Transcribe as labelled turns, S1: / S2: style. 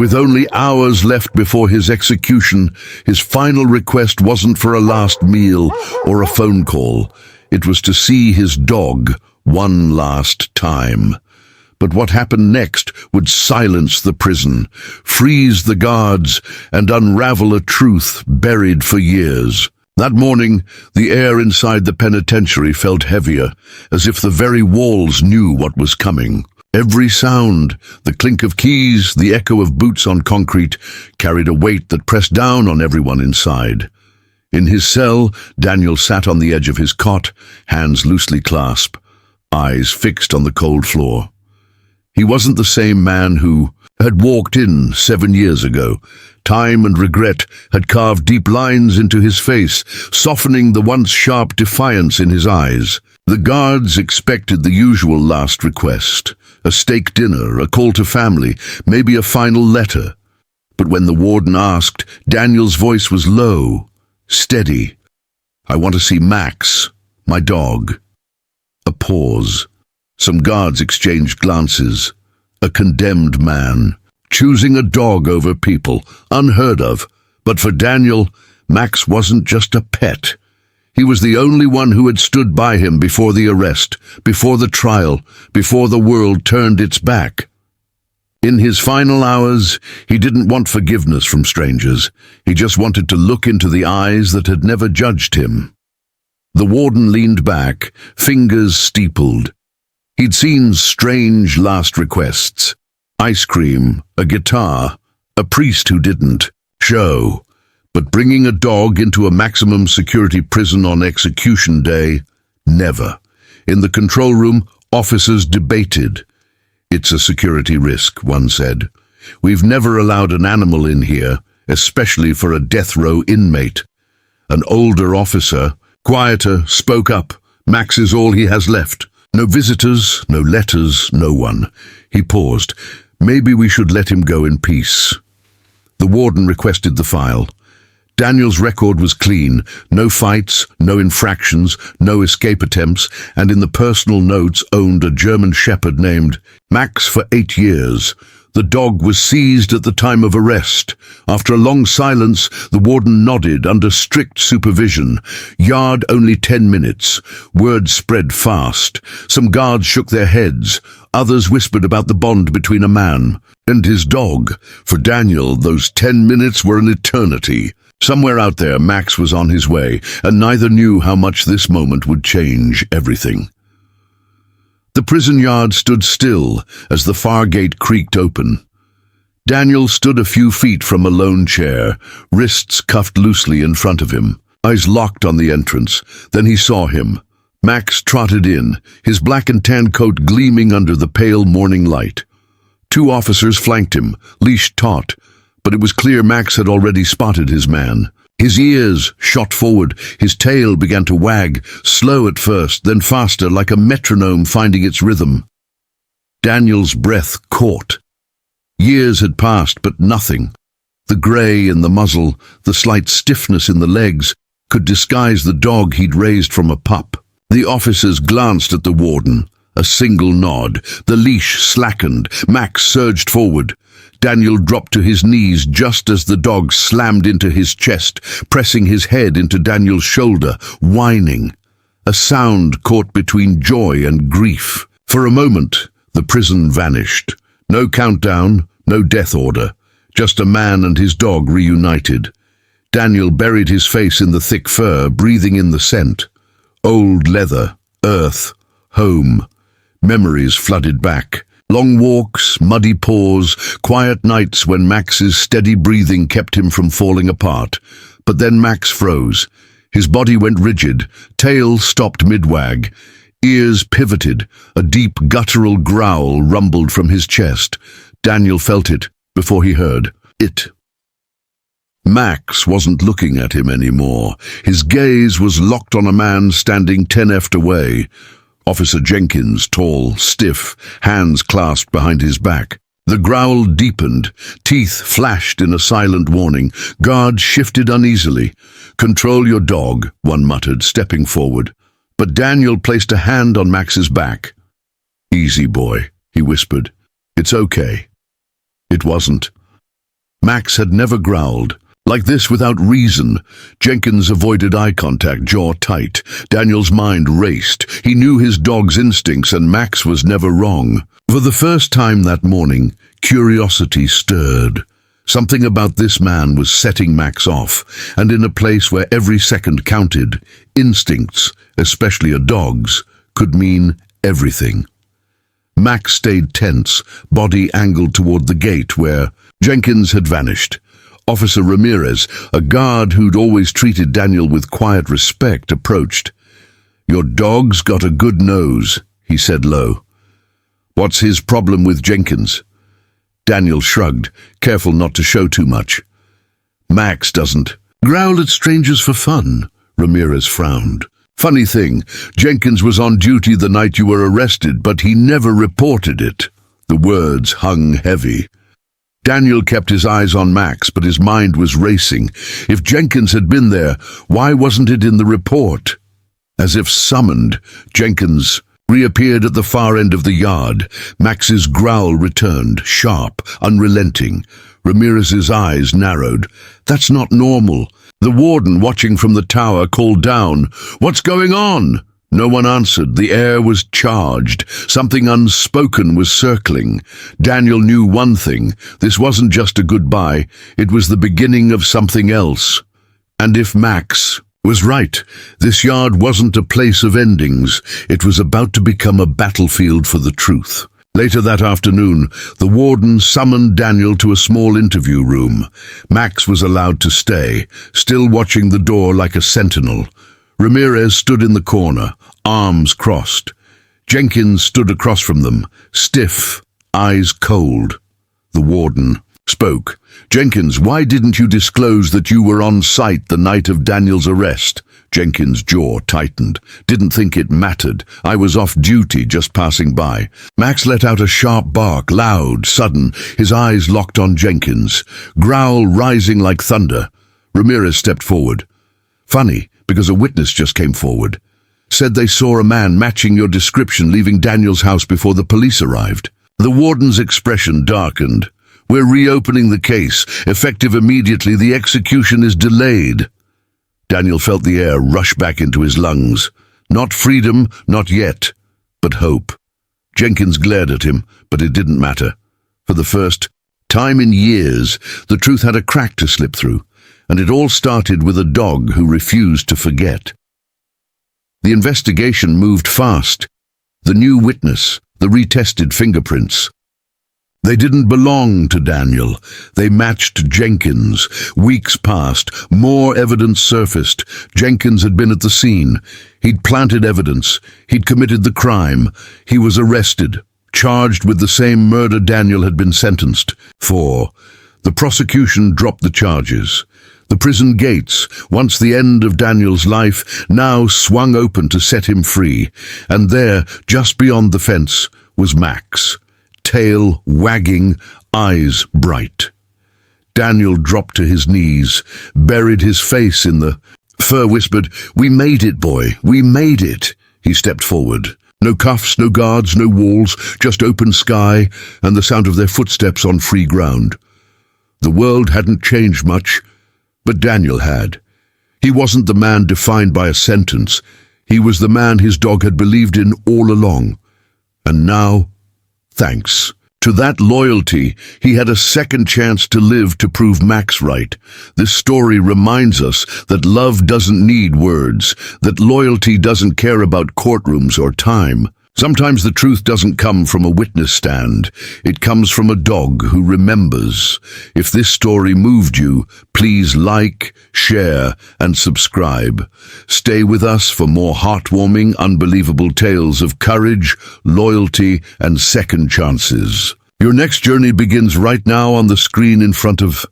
S1: With only hours left before his execution, his final request wasn't for a last meal or a phone call. It was to see his dog one last time. But what happened next would silence the prison, freeze the guards, and unravel a truth buried for years. That morning, the air inside the penitentiary felt heavier, as if the very walls knew what was coming. Every sound, the clink of keys, the echo of boots on concrete, carried a weight that pressed down on everyone inside. In his cell, Daniel sat on the edge of his cot, hands loosely clasped, eyes fixed on the cold floor. He wasn't the same man who had walked in 7 years ago. Time and regret had carved deep lines into his face, softening the once sharp defiance in his eyes. The guards expected the usual last request, a steak dinner, a call to family, maybe a final letter. But when the warden asked, Daniel's voice was low, steady. "I want to see Max, my dog." A pause. Some guards exchanged glances. A condemned man, choosing a dog over people, unheard of. But for Daniel, Max wasn't just a pet. He was the only one who had stood by him before the arrest, before the trial, before the world turned its back. In his final hours, he didn't want forgiveness from strangers. He just wanted to look into the eyes that had never judged him. The warden leaned back, fingers steepled. He'd seen strange last requests. Ice cream, a guitar, a priest who didn't show. But bringing a dog into a maximum security prison on execution day, never. In the control room, officers debated. "It's a security risk," one said. "We've never allowed an animal in here, especially for a death row inmate." An older officer, quieter, spoke up. "Max is all he has left. No visitors, no letters, no one." He paused. "Maybe we should let him go in peace." The warden requested the file. Daniel's record was clean. No fights, no infractions, no escape attempts, and in the personal notes owned a German shepherd named Max for 8 years. The dog was seized at the time of arrest. After a long silence, the warden nodded under strict supervision. Yard only 10 minutes. Word spread fast. Some guards shook their heads. Others whispered about the bond between a man and his dog. For Daniel, those 10 minutes were an eternity. Somewhere out there, Max was on his way, and neither knew how much this moment would change everything. The prison yard stood still as the far gate creaked open. Daniel stood a few feet from a lone chair, wrists cuffed loosely in front of him, eyes locked on the entrance. Then he saw him. Max trotted in, his black and tan coat gleaming under the pale morning light. 2 officers flanked him, leash taut, but it was clear Max had already spotted his man. His ears shot forward, his tail began to wag, slow at first, then faster, like a metronome finding its rhythm. Daniel's breath caught. Years had passed, but nothing. The grey in the muzzle, the slight stiffness in the legs, could disguise the dog he'd raised from a pup. The officers glanced at the warden. A single nod. The leash slackened. Max surged forward. Daniel dropped to his knees just as the dog slammed into his chest, pressing his head into Daniel's shoulder, whining. A sound caught between joy and grief. For a moment, the prison vanished. No countdown, no death order. Just a man and his dog reunited. Daniel buried his face in the thick fur, breathing in the scent. Old leather, earth, home. Memories flooded back. Long walks, muddy paws, quiet nights when Max's steady breathing kept him from falling apart. But then Max froze. His body went rigid, tail stopped mid-wag. Ears pivoted, a deep guttural growl rumbled from his chest. Daniel felt it before he heard it. Max wasn't looking at him anymore. His gaze was locked on a man standing 10 ft away. Officer Jenkins, tall, stiff, hands clasped behind his back. The growl deepened, teeth flashed in a silent warning. Guards shifted uneasily. "Control your dog," one muttered, stepping forward. But Daniel placed a hand on Max's back. "Easy, boy," he whispered. "It's okay." It wasn't. Max had never growled like this without reason. Jenkins avoided eye contact, jaw tight. Daniel's mind raced. He knew his dog's instincts, and Max was never wrong. For the first time that morning, curiosity stirred. Something about this man was setting Max off, and in a place where every second counted, instincts, especially a dog's, could mean everything. Max stayed tense, body angled toward the gate where Jenkins had vanished. Officer Ramirez, a guard who'd always treated Daniel with quiet respect, approached. "Your dog's got a good nose," he said low. "What's his problem with Jenkins?" Daniel shrugged, careful not to show too much. "Max doesn't growl at strangers for fun," Ramirez frowned. "Funny thing, Jenkins was on duty the night you were arrested, but he never reported it." The words hung heavy. Daniel kept his eyes on Max, but his mind was racing. If Jenkins had been there, why wasn't it in the report? As if summoned, Jenkins reappeared at the far end of the yard. Max's growl returned, sharp, unrelenting. Ramirez's eyes narrowed. "That's not normal." The warden, watching from the tower, called down, "What's going on?" No one answered. The air was charged. Something unspoken was circling. Daniel knew one thing. This wasn't just a goodbye. It was the beginning of something else. And if Max was right, this yard wasn't a place of endings. It was about to become a battlefield for the truth. Later that afternoon, the warden summoned Daniel to a small interview room. Max was allowed to stay, still watching the door like a sentinel. Ramirez stood in the corner, arms crossed. Jenkins stood across from them, stiff, eyes cold. The warden spoke. "Jenkins, why didn't you disclose that you were on site the night of Daniel's arrest?" Jenkins' jaw tightened. "Didn't think it mattered. I was off duty, just passing by." Max let out a sharp bark, loud, sudden, his eyes locked on Jenkins, growl rising like thunder. Ramirez stepped forward. "Funny, because a witness just came forward. Said they saw a man matching your description leaving Daniel's house before the police arrived." The warden's expression darkened. "We're reopening the case. Effective immediately, the execution is delayed." Daniel felt the air rush back into his lungs. Not freedom, not yet, but hope. Jenkins glared at him, but it didn't matter. For the first time in years, the truth had a crack to slip through, and it all started with a dog who refused to forget. The investigation moved fast. The new witness, the retested fingerprints. They didn't belong to Daniel. They matched Jenkins. Weeks passed. More evidence surfaced. Jenkins had been at the scene. He'd planted evidence. He'd committed the crime. He was arrested, charged with the same murder Daniel had been sentenced for. The prosecution dropped the charges. The prison gates, once the end of Daniel's life, now swung open to set him free. And there, just beyond the fence, was Max. Tail wagging, eyes bright. Daniel dropped to his knees, buried his face in the fur, whispered, "We made it, boy, we made it." He stepped forward. No cuffs, no guards, no walls, just open sky and the sound of their footsteps on free ground. The world hadn't changed much, but Daniel had. He wasn't the man defined by a sentence. He was the man his dog had believed in all along. And now, thanks to that loyalty, he had a second chance to live to prove Max right. This story reminds us that love doesn't need words, that loyalty doesn't care about courtrooms or time. Sometimes the truth doesn't come from a witness stand. It comes from a dog who remembers. If this story moved you, please like, share, and subscribe. Stay with us for more heartwarming, unbelievable tales of courage, loyalty, and second chances. Your next journey begins right now on the screen in front of